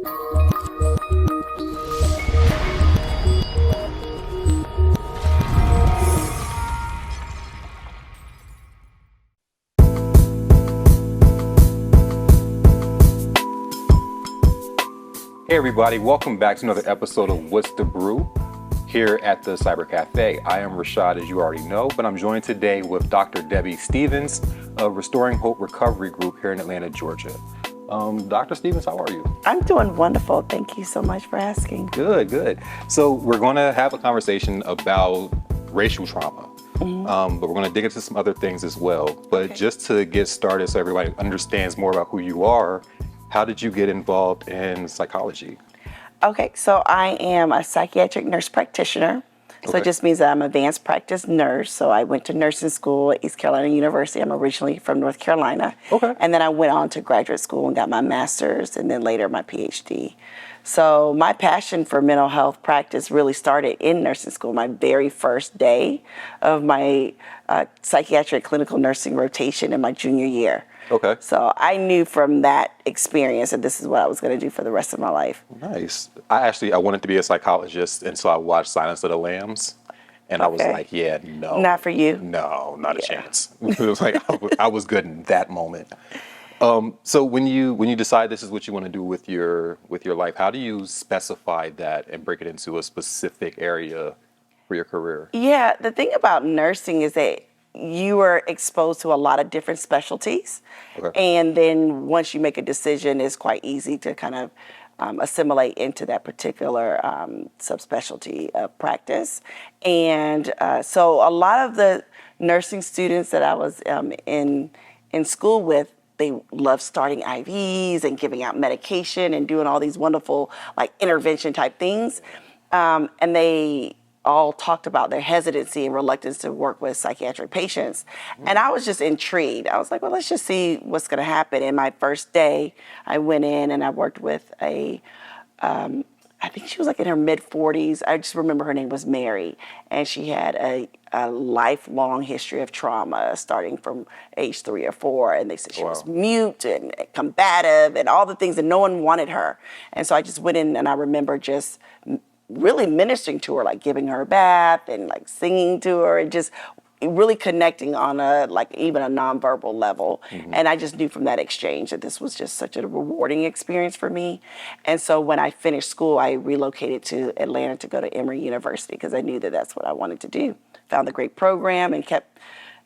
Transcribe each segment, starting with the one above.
Hey everybody, welcome back to another episode of What's the Brew here at the Cyber Cafe. I am Rashod, as you already know, but I'm joined today with Dr. Debbie Stevens of Restoring Hope Recovery Group here in Atlanta, Georgia. Dr. Stevens, how are you? I'm doing wonderful. Thank you so much for asking. Good, good. So we're going to have a conversation about racial trauma, but we're going to dig into some other things as well. But just to get started so everybody understands more about who you are, how did you get involved in psychology? Okay, so I am a psychiatric nurse practitioner. So it just means that I'm an advanced practice nurse. So I went to nursing school at East Carolina University. I'm originally from North Carolina. And then I went on to graduate school and got my master's and then later my PhD. So my passion for mental health practice really started in nursing school. My very first day of my psychiatric clinical nursing rotation in my junior year. So I knew from that experience that this is what I was going to do for the rest of my life. Nice. I wanted to be a psychologist, and so I watched Silence of the Lambs, and I was like, yeah, no. Not for you? No, not a chance. It was like, I was good in that moment. So when you decide this is what you want to do with your life, how do you specify that and break it into a specific area for your career? Yeah, the thing about nursing is that you are exposed to a lot of different specialties. And then once you make a decision, it's quite easy to kind of assimilate into that particular subspecialty of practice. And so a lot of the nursing students that I was in school with, they love starting IVs and giving out medication and doing all these wonderful like intervention type things. And they all talked about their hesitancy and reluctance to work with psychiatric patients. And I was just intrigued. I was like, well, let's just see what's going to happen. And my first day, I went in and I worked with I think she was like in her mid-40s. I just remember her name was Mary. And she had a lifelong history of trauma starting from age 3 or 4. And they said she was mute and combative and all the things, and no one wanted her. And so I just went in and I remember just really ministering to her, like giving her a bath and like singing to her and just really connecting on a like even a nonverbal level. And I just knew from that exchange that this was just such a rewarding experience for me. And so when I finished school, I relocated to Atlanta to go to Emory University because I knew that that's what I wanted to do. Found a great program and kept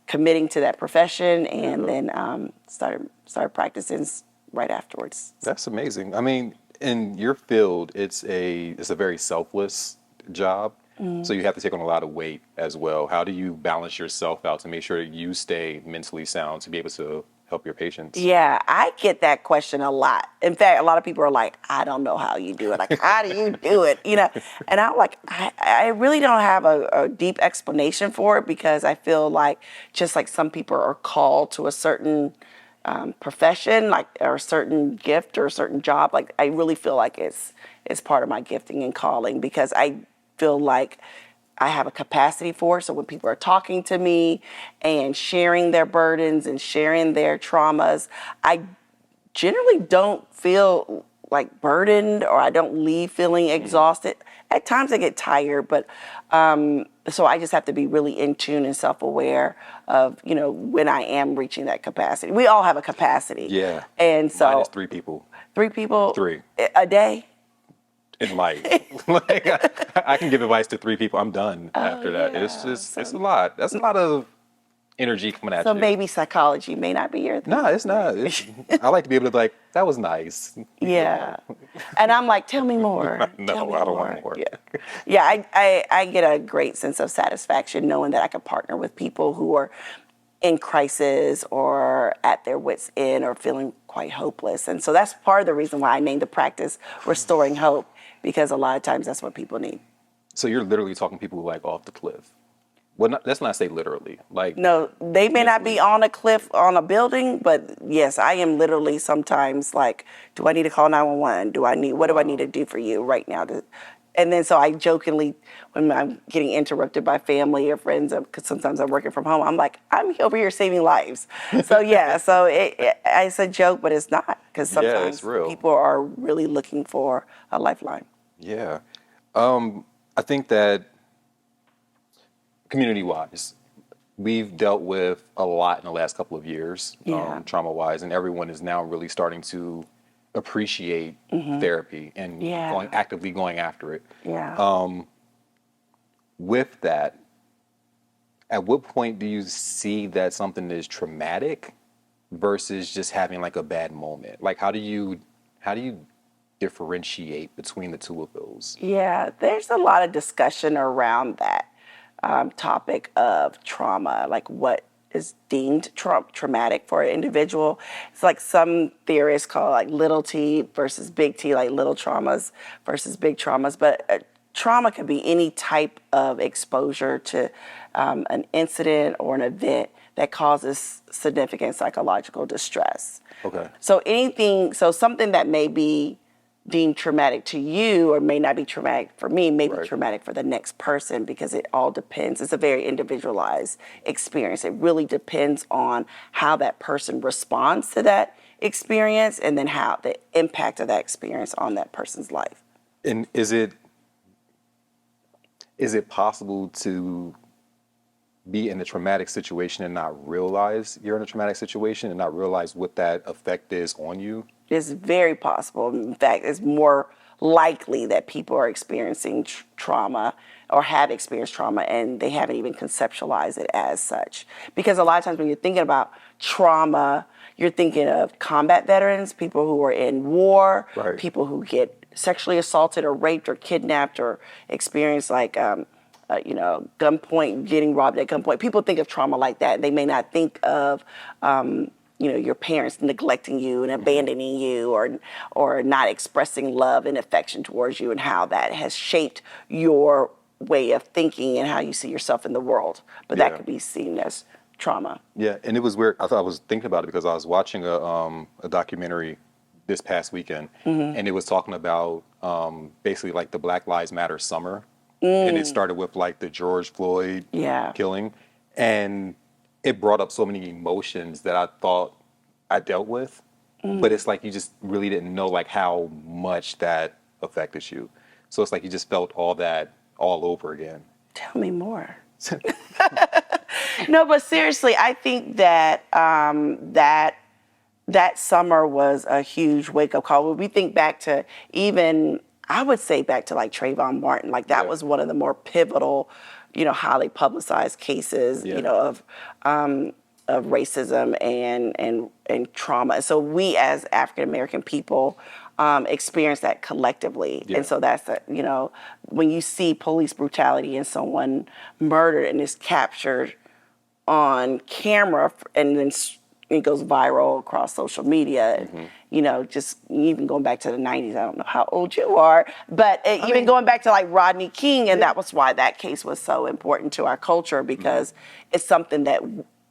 committing to that profession, and then started practicing right afterwards. That's amazing. I mean, in your field, it's a very selfless job, so you have to take on a lot of weight as well. How do you balance yourself out to make sure that you stay mentally sound to be able to help your patients? Yeah, I get that question a lot. In fact, a lot of people are like, I don't know how you do it. Like, how do you do it? You know, and I'm like, I really don't have a deep explanation for it, because I feel like just like some people are called to a certain profession, like, or a certain gift or a certain job. Like, I really feel like it's part of my gifting and calling, because I feel like I have a capacity for it. So when people are talking to me and sharing their burdens and sharing their traumas, I generally don't feel like burdened, or I don't leave feeling exhausted. At times I get tired, but so I just have to be really in tune and self-aware of, you know, when I am reaching that capacity. We all have a capacity. Yeah. And so mine is 3 people. 3 people? 3. A day? In life. Like, I can give advice to 3 people. I'm done after that. It's just, it's a lot. That's a lot of energy coming at you. So maybe psychology may not be your thing. No, it's not. I like to be able to be like, that was nice. Yeah. And I'm like, tell me more. No, Tell me I don't want more. Yeah, I get a great sense of satisfaction knowing that I can partner with people who are in crisis or at their wits' end or feeling quite hopeless. And so that's part of the reason why I named the practice Restoring Hope, because a lot of times that's what people need. So you're literally talking people like off the cliff. Well, let's not say literally. Like, no, they may not be on a cliff on a building, but yes, I am literally sometimes like, do I need to call 911? What do I need to do for you right now to And then so I jokingly, when I'm getting interrupted by family or friends, because sometimes I'm working from home, I'm like, I'm over here saving lives. So yeah, so it's a joke, but it's not, because Yeah, it's sometimes real. people are really looking for a lifeline. Yeah. I think that community-wise, we've dealt with a lot in the last couple of years, Yeah. trauma-wise, and everyone is now really starting to appreciate therapy and Yeah. actively going after it. Yeah. With that, at what point do you see that something is traumatic versus just having like a bad moment? Like how do you differentiate between the two of those? Yeah, there's a lot of discussion around that topic of trauma, like what is deemed traumatic for an individual. It's like some theorists call it like little t versus big T, like little traumas versus big traumas. But trauma can be any type of exposure to an incident or an event that causes significant psychological distress. Okay. So something that may be deemed traumatic to you or may not be traumatic for me, may be Right. traumatic for the next person, because it all depends. It's a very individualized experience. It really depends on how that person responds to that experience, and then how the impact of that experience on that person's life. And is it possible to be in a traumatic situation and not realize you're in a traumatic situation and not realize what that effect is on you? It's very possible. In fact, it's more likely that people are experiencing trauma or have experienced trauma, and they haven't even conceptualized it as such. Because a lot of times when you're thinking about trauma, you're thinking of combat veterans, people who are in war, Right. people who get sexually assaulted or raped or kidnapped or experience like gunpoint, getting robbed at gunpoint. People think of trauma like that. They may not think of, your parents neglecting you and abandoning you, or not expressing love and affection towards you, and how that has shaped your way of thinking and how you see yourself in the world. But that Yeah. could be seen as trauma. Yeah, and it was weird. I was thinking about it because I was watching a documentary this past weekend, and it was talking about basically like the Black Lives Matter summer, and it started with like the George Floyd Yeah. killing, and it brought up so many emotions that I thought I dealt with, but it's like you just really didn't know like how much that affected you. So it's like you just felt all that all over again. Tell me more. No, but seriously, I think that that summer was a huge wake up call. When we think back to, even, I would say back to like Trayvon Martin, like that Yeah. was one of the more pivotal, highly publicized cases, Yeah. of racism and trauma. And so we as African American people experience that collectively. Yeah. And so that's, when you see police brutality and someone murdered and is captured on camera, and then it goes viral across social media. Just even going back to the 90s, I don't know how old you are, but even going back to like Rodney King, and that was why that case was so important to our culture, because it's something that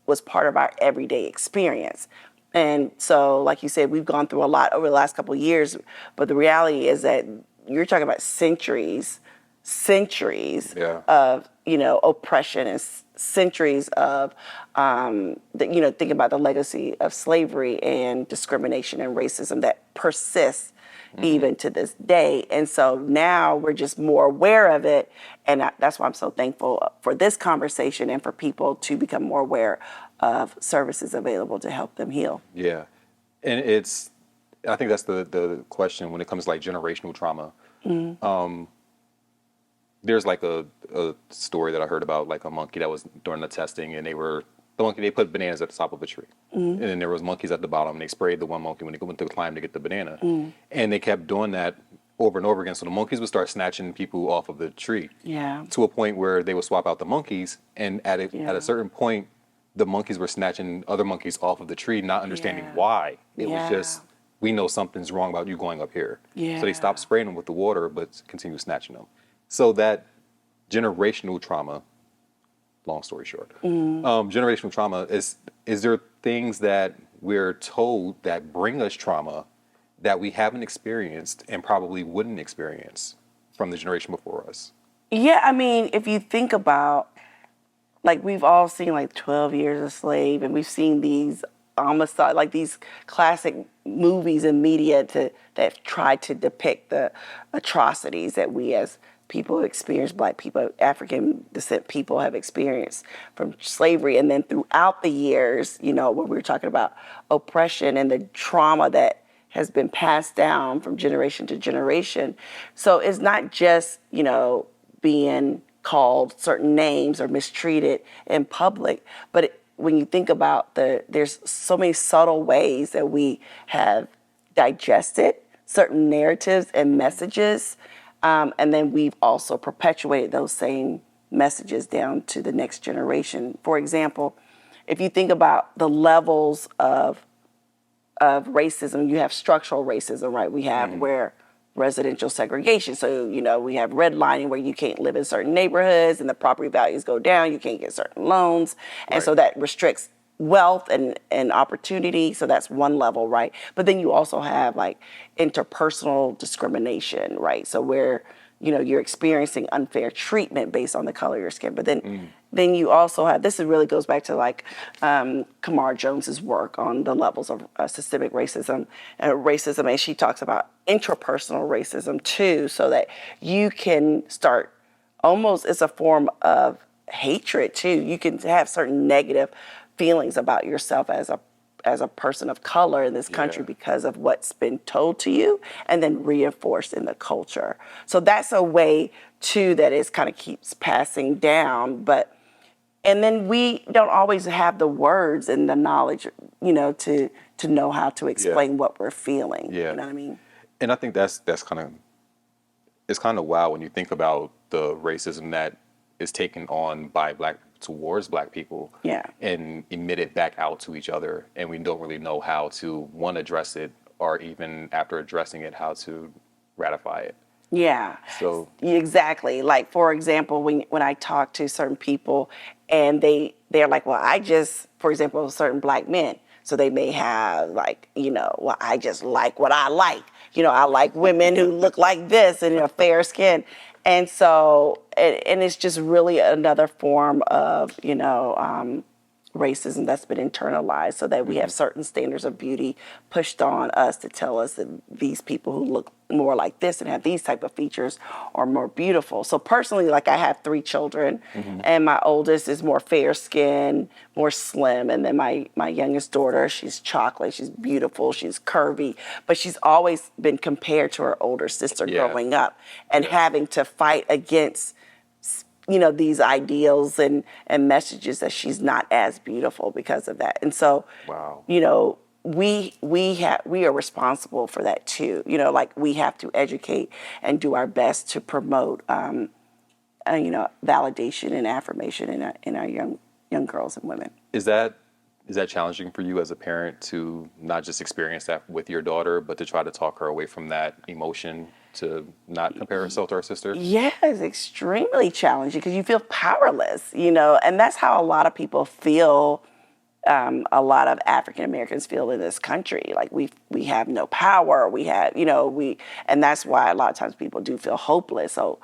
was part of our everyday experience. And so, like you said, we've gone through a lot over the last couple of years, but the reality is that you're talking about centuries Yeah. of oppression, and centuries of think about the legacy of slavery and discrimination and racism that persists even to this day. And so now we're just more aware of it, and that's why I'm so thankful for this conversation and for people to become more aware of services available to help them heal. Yeah, and I think that's the question when it comes to like generational trauma. There's like a story that I heard about like a monkey that was during the testing, and they put bananas at the top of a tree, and then there was monkeys at the bottom, and they sprayed the one monkey when they went to climb to get the banana, and they kept doing that over and over again. So the monkeys would start snatching people off of the tree, Yeah. to a point where they would swap out the monkeys, and at a certain point, the monkeys were snatching other monkeys off of the tree, not understanding Yeah. why. It was Yeah. just, we know something's wrong about you going up here. So Yeah. they stopped spraying them with the water, but continue snatching them. So that generational trauma, long story short, generational trauma is there things that we're told that bring us trauma that we haven't experienced and probably wouldn't experience? from the generation before us. Yeah, I mean, if you think about, like, we've all seen like 12 Years a Slave, and we've seen these homicide, like these classic movies and media that try to depict the atrocities that we as people experience, Black people, African descent people have experienced from slavery. And then throughout the years, when we were talking about oppression and the trauma that has been passed down from generation to generation. So it's not just, being called certain names or mistreated in public, but when you think about there's so many subtle ways that we have digested certain narratives and messages, and then we've also perpetuated those same messages down to the next generation. For example, if you think about the levels of racism, you have structural racism, right? We have where residential segregation. So, we have redlining where you can't live in certain neighborhoods and the property values go down, you can't get certain loans. And so that restricts wealth and opportunity. So that's one level, right? But then you also have like interpersonal discrimination, right? So where, you're experiencing unfair treatment based on the color of your skin. But then you also have, this really goes back to like Kamar Jones's work on the levels of systemic racism, and she talks about intrapersonal racism too, so that you can start, almost, it's a form of hatred too. You can have certain negative feelings about yourself as a person of color in this country because of what's been told to you and then reinforced in the culture. So that's a way too that is kind of keeps passing down. And then we don't always have the words and the knowledge, to know how to explain what we're feeling. Yeah. You know what I mean? And I think it's kind of wild when you think about the racism that is taken on by towards Black people, and emitted back out to each other, and we don't really know how to address it, or even after addressing it, how to ratify it. Yeah. So exactly. Like, for example, when I talk to certain people and they're like, well, for example, certain Black men. So they may have like, well, I just like what I like. I like women who look like this and fair skin. And so, and it's just really another form of, racism that's been internalized, so that we have certain standards of beauty pushed on us to tell us that these people who look more like this and have these type of features are more beautiful. So personally, like, I have 3 children, and my oldest is more fair skin, more slim, and then my youngest daughter, she's chocolate, she's beautiful, she's curvy, but she's always been compared to her older sister growing up, and having to fight against these ideals and messages that she's not as beautiful because of that. And so, we are responsible for that too. Like, we have to educate and do our best to promote, validation and affirmation in our young girls and women. Is that challenging for you as a parent to not just experience that with your daughter, but to try to talk her away from that emotion, to not compare herself to her sister? Yeah, it's extremely challenging because you feel powerless, and that's how a lot of people feel. A lot of African Americans feel in this country, like we have no power. We have, and that's why a lot of times people do feel hopeless. So,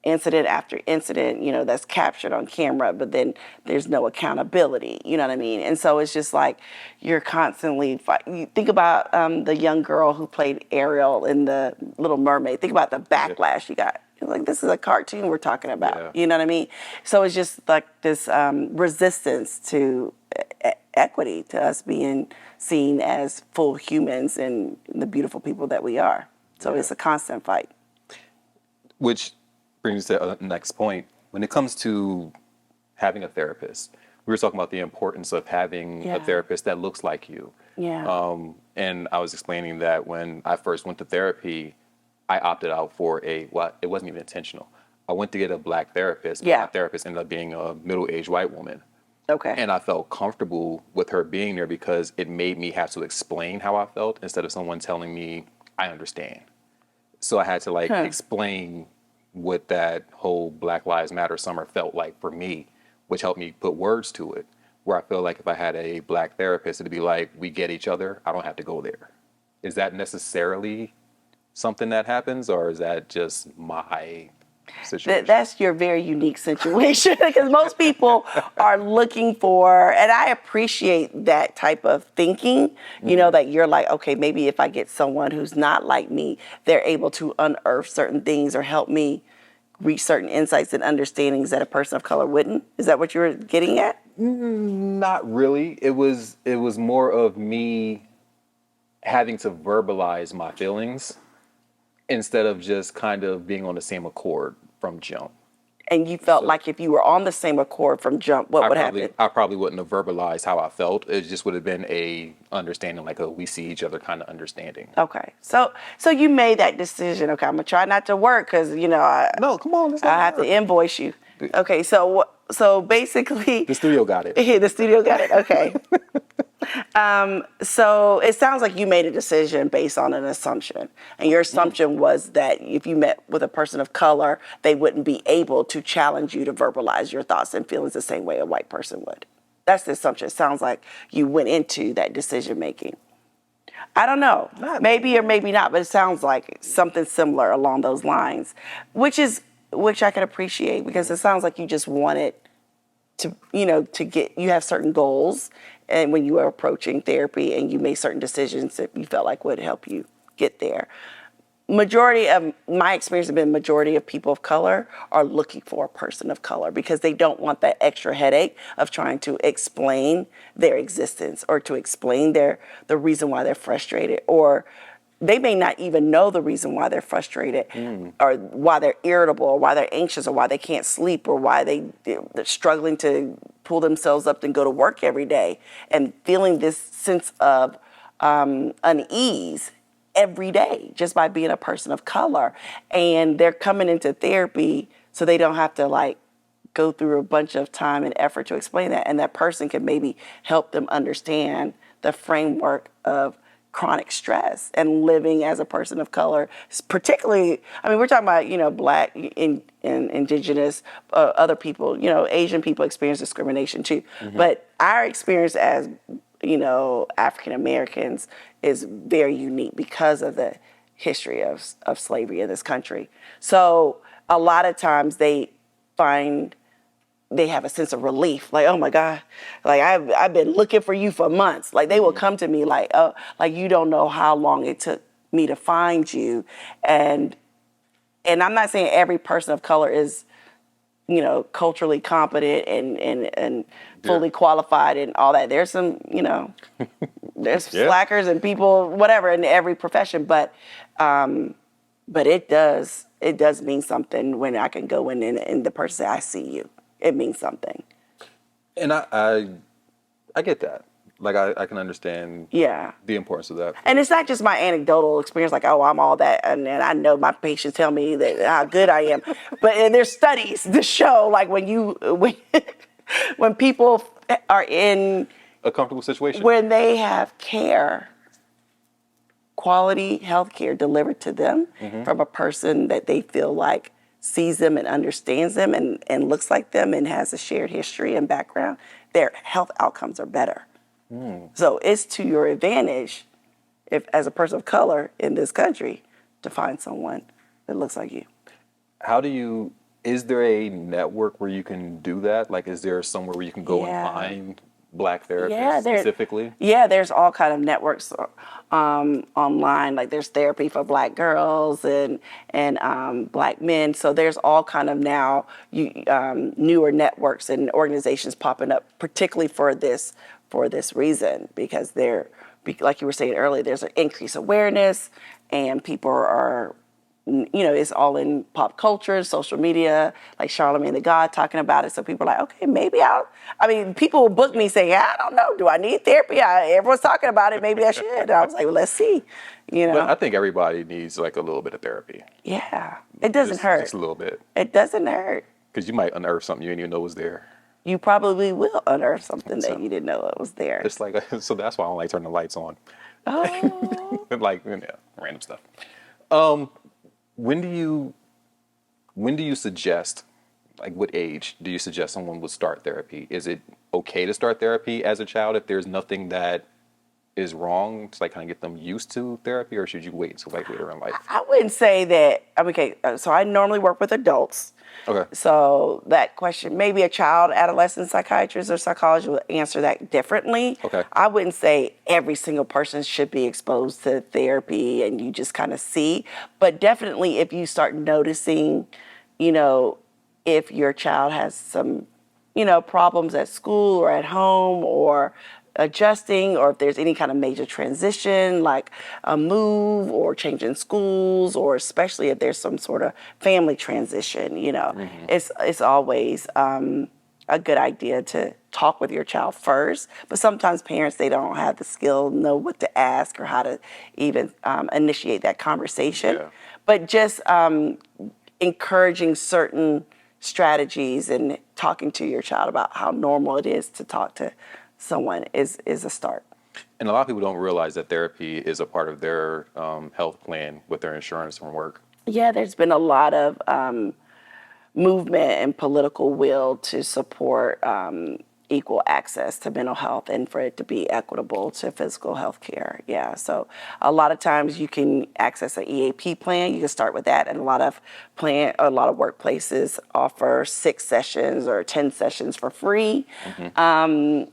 incident after incident, that's captured on camera, but then there's no accountability, you know what I mean? And so it's just like you're constantly you think about the young girl who played Ariel in The Little Mermaid. Think about the backlash you got. You're like, this is a cartoon we're talking about, you know what I mean? So it's just like this resistance to equity, to us being seen as full humans and the beautiful people that we are. So it's a constant fight. Which brings us to the next point. When it comes to having a therapist, we were talking about the importance of having a therapist that looks like you. And I was explaining that when I first went to therapy, I opted out for it wasn't even intentional. I went to get a Black therapist, but my therapist ended up being a middle-aged white woman. Okay. And I felt comfortable with her being there because it made me have to explain how I felt instead of someone telling me, I understand. So I had to explain what that whole Black Lives Matter summer felt like for me, which helped me put words to it, where I feel like if I had a Black therapist, it'd be like, we get each other, I don't have to go there. Is that necessarily something that happens, or is that just my situation? That's your very unique situation because most people are looking for, and I appreciate that type of thinking, that you're like, okay, maybe if I get someone who's not like me, they're able to unearth certain things or help me reach certain insights and understandings that a person of color wouldn't. Is that what you were getting at? Not really. It was more of me having to verbalize my feelings instead of just kind of being on the same accord from jump. And you felt So like if you were on the same accord from jump, what would happen? I probably wouldn't have verbalized how I felt. It just would have been a understanding, like a we see each other kind of understanding. Okay, so you made that decision. Okay, I'm gonna try not to work because No, come on, let's I not have to work. invoice you. Okay, so basically, The studio got it. the studio got it. Okay. So it sounds like you made a decision based on an assumption. And your assumption was that if you met with a person of color, they wouldn't be able to challenge you to verbalize your thoughts and feelings the same way a white person would. That's the assumption. It sounds like you went into that decision making. I don't know, maybe or maybe not, but it sounds like something similar along those lines, which I can appreciate because it sounds like you just wanted to get, you have certain goals and when you are approaching therapy and you made certain decisions that you felt like would help you get there. Majority of my experience has been majority of people of color are looking for a person of color because they don't want that extra headache of trying to explain their existence or to explain the reason why they're frustrated, or they may not even know the reason why they're frustrated or why they're irritable or why they're anxious or why they can't sleep or why they're struggling to pull themselves up and go to work every day and feeling this sense of unease every day just by being a person of color. And they're coming into therapy so they don't have to go through a bunch of time and effort to explain that. And that person can maybe help them understand the framework of chronic stress and living as a person of color, particularly, we're talking about, Black and indigenous, other people, Asian people experience discrimination too. But our experience as, African Americans is very unique because of the history of slavery in this country. So a lot of times they have a sense of relief, like, oh my God, like I've been looking for you for months. Like they will come to me like, oh, like you don't know how long it took me to find you. And I'm not saying every person of color is, culturally competent and fully qualified and all that. There's some, there's slackers and people, whatever, in every profession. But it does mean something when I can go in and the person say, I see you. It means something. And I get that. Like I can understand the importance of that. And it's not just my anecdotal experience, like, oh, I'm all that, and I know my patients tell me that how good I am. But there's studies to show, like, when people are in A comfortable situation. when they have care, quality health care delivered to them from a person that they feel like sees them and understands them and looks like them and has a shared history and background, their health outcomes are better. So it's to your advantage, if as a person of color in this country, to find someone that looks like you. Is there a network where you can do that? Like, is there somewhere where you can go and find Black therapists specifically? Yeah, there's all kind of networks online. Like there's therapy for Black girls and Black men. So there's all kind of now newer networks and organizations popping up, particularly for this reason, because like you were saying earlier, there's an increased awareness and people are, it's all in pop culture, social media, like Charlamagne the God talking about it. So people are like, okay, maybe people will book me saying, I don't know, do I need therapy? Everyone's talking about it, maybe I should. And I was like, well, let's see, But I think everybody needs like a little bit of therapy. Yeah, it doesn't hurt. Just a little bit. It doesn't hurt. Because you might unearth something you didn't even know was there. You probably will unearth something that you didn't know it was there. It's like, so that's why I don't like turning the lights on. Oh. Like, random stuff. When do you suggest, like what age do you suggest someone would start therapy? Is it okay to start therapy as a child if there's nothing that is wrong to like kind of get them used to therapy, or should you wait until like later in life? I wouldn't say that. Okay, so I normally work with adults. Okay. So that question, maybe a child, adolescent psychiatrist or psychologist will answer that differently. Okay. I wouldn't say every single person should be exposed to therapy and you just kind of see, but definitely if you start noticing, you know, if your child has some, problems at school or at home or adjusting, or if there's any kind of major transition like a move or change in schools, or especially if there's some sort of family transition, it's always a good idea to talk with your child first. But sometimes parents, they don't have the skill, know what to ask or how to even initiate that conversation. Yeah. But just encouraging certain strategies and talking to your child about how normal it is to talk to someone is a start. And a lot of people don't realize that therapy is a part of their health plan with their insurance from work. Yeah, there's been a lot of movement and political will to support equal access to mental health and for it to be equitable to physical health care. Yeah, so a lot of times you can access an EAP plan. You can start with that, and a lot of workplaces offer 6 sessions or 10 sessions for free. And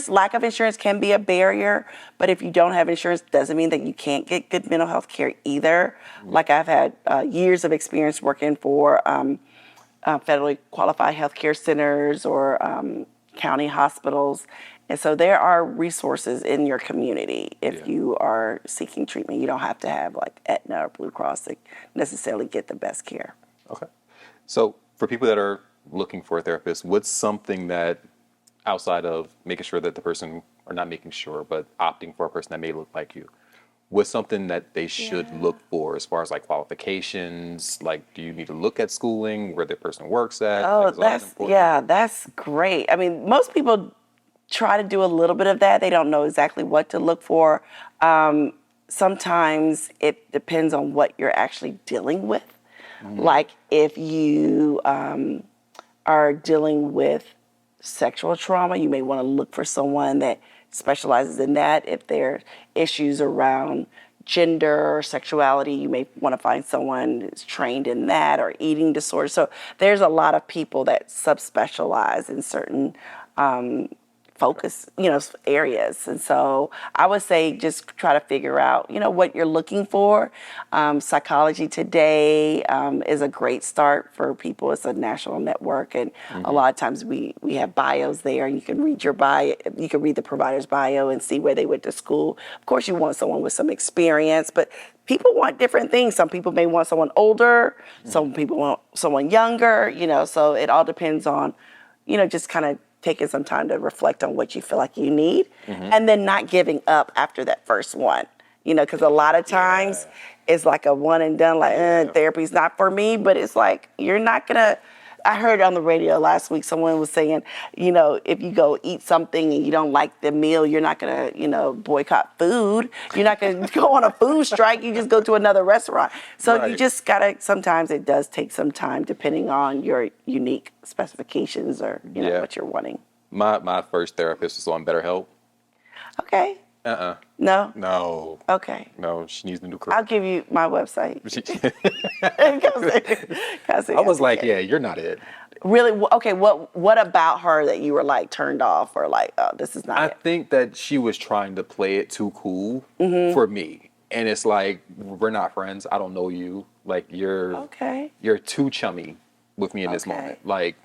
lack of insurance can be a barrier, but if you don't have insurance, doesn't mean that you can't get good mental health care either. Like I've had years of experience working for federally qualified healthcare centers or county hospitals. And so there are resources in your community if you are seeking treatment. You don't have to have like Aetna or Blue Cross to necessarily get the best care. Okay. So for people that are looking for a therapist, what's something that outside of making sure that the person, or not making sure, but opting for a person that may look like you, what's something that they should look for as far as like qualifications? Like, do you need to look at schooling, where the person works at? Oh, Like, that's great. I mean, most people try to do a little bit of that. They don't know exactly what to look for. Sometimes it depends on what you're actually dealing with. Like if you are dealing with sexual trauma, you may want to look for someone that specializes in that. If there are issues around gender or sexuality, you may want to find someone who's trained in that, or eating disorders. So there's a lot of people that subspecialize in certain focus, areas. And so I would say just try to figure out, what you're looking for. Psychology Today is a great start for people. It's a national network, and a lot of times we have bios there, and you can read your bio. You can read the provider's bio and see where they went to school. Of course, you want someone with some experience, but people want different things. Some people may want someone older. Some people want someone younger. So it all depends on, just kind of taking some time to reflect on what you feel like you need, and then not giving up after that first one, because a lot of times it's like a one and done, like therapy's not for me, but it's like, you're not gonna, I heard on the radio last week, someone was saying, if you go eat something and you don't like the meal, you're not gonna, boycott food. You're not gonna go on a food strike. You just go to another restaurant. So you just gotta, sometimes it does take some time depending on your unique specifications or, what you're wanting. My first therapist was on BetterHelp. Okay. No? No. Okay. No, she needs a new career. I'll give you my website. I was like, yeah, you're not it. Really? Okay, what about her that you were like turned off, or like, oh, this is not it? I think that she was trying to play it too cool for me. And it's like, we're not friends. I don't know you. Like, you're too chummy with me in this moment. Like,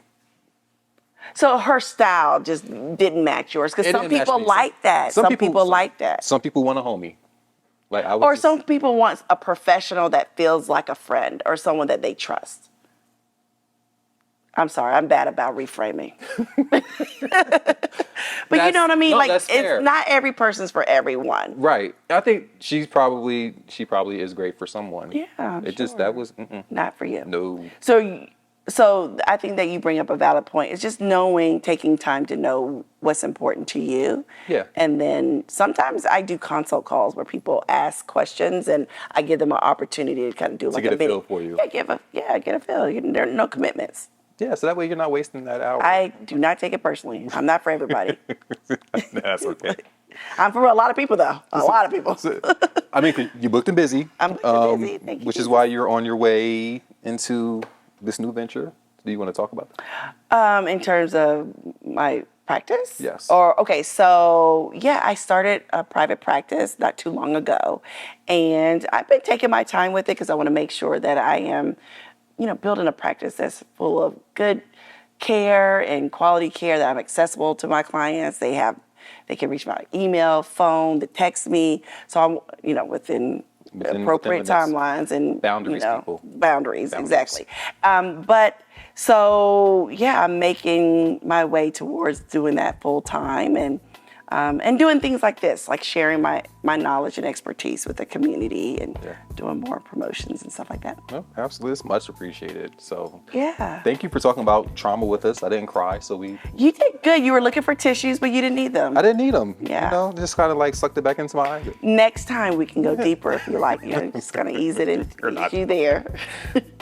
so her style just didn't match yours, because some people like that. Some people like that. Some people want a homie. Like, some people want a professional that feels like a friend or someone that they trust. I'm sorry, I'm bad about reframing. But you know what I mean? Like, it's not every person's for everyone. Right. I think she probably is great for someone. Yeah, just, that was not for you. No. So I think that you bring up a valid point. It's just taking time to know what's important to you. Yeah. And then sometimes I do consult calls where people ask questions, and I give them an opportunity to kind of do like get a feel for you. Yeah, get a feel. There are no commitments. Yeah, so that way you're not wasting that hour. I do not take it personally. I'm not for everybody. That's okay. I'm for a lot of people, though. A lot of people. I mean, you booked and busy. I'm booked and busy. Thank you, Which is Jesus. why you're on your way into this new venture. Do you want to talk about that? In terms of my practice? Yes. Okay, so yeah, I started a private practice not too long ago. And I've been taking my time with it because I want to make sure that I am, building a practice that's full of good care and quality care, that I'm accessible to my clients. They can reach my email, phone, they text me. So I'm, within appropriate within timelines and boundaries, people. Boundaries, exactly. But so yeah, I'm making my way towards doing that full time and doing things like this, like sharing my knowledge and expertise with the community and doing more promotions and stuff like that. No, absolutely. It's much appreciated. So Yeah. thank you for talking about trauma with us. I didn't cry, so You did good. You were looking for tissues, but you didn't need them. I didn't need them. Yeah. Just kind of like sucked it back into my eye. Next time we can go deeper if you like. Just kind of ease it and ease you there.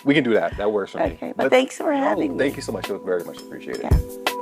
We can do that. That works for me. Okay, but thanks for having me. Thank you so much. It was very much appreciated. Yeah.